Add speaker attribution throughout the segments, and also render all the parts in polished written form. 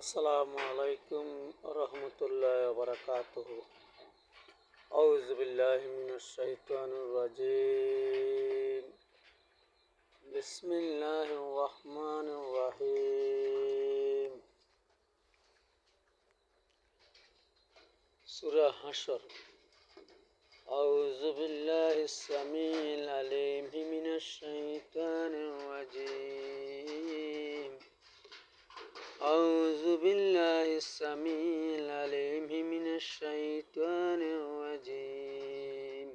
Speaker 1: আসসালামু আলাইকুম রহমতুল্লাহ বারাকাতুহু। আউযু বিল্লাহি মিনাশ শাইতানির রাজিম। বিসমিল্লাহির রহমানির রহিম। সূরা হাশর। আউযু বিল্লাহিস সামিল আলিম মিনাশ শাইতানির রাজিম। أعوذ بالله السميع العليم من الشيطان الرجيم.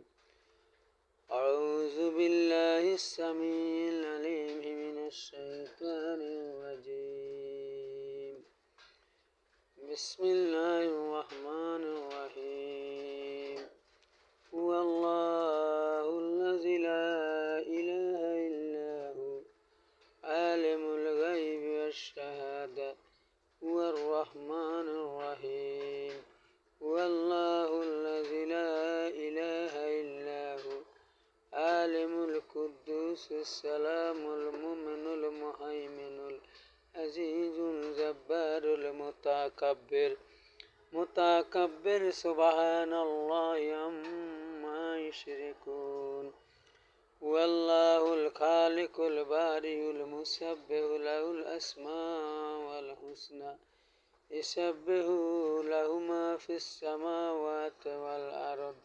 Speaker 1: أعوذ بالله السميع العليم من الشيطان الرجيم. بسم الله الرحمن الرحيم. هو الله الذي لا إله إلا هو عالم الغيب والشهادة هو الرحمن الرحيم. هو الله الذي لا إله إلا هو عالم القدوس السلام المؤمن المهيمن العزيز الجبار المتكبر سبحان الله عما يشركون. هو الله الخالق البارئ المصبح له الأسماء الحسنى يسبح له ما في السماوات والأرض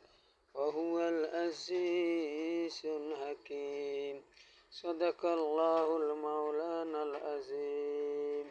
Speaker 1: وهو العزيز الحكيم. صدق الله المولانا العظيم.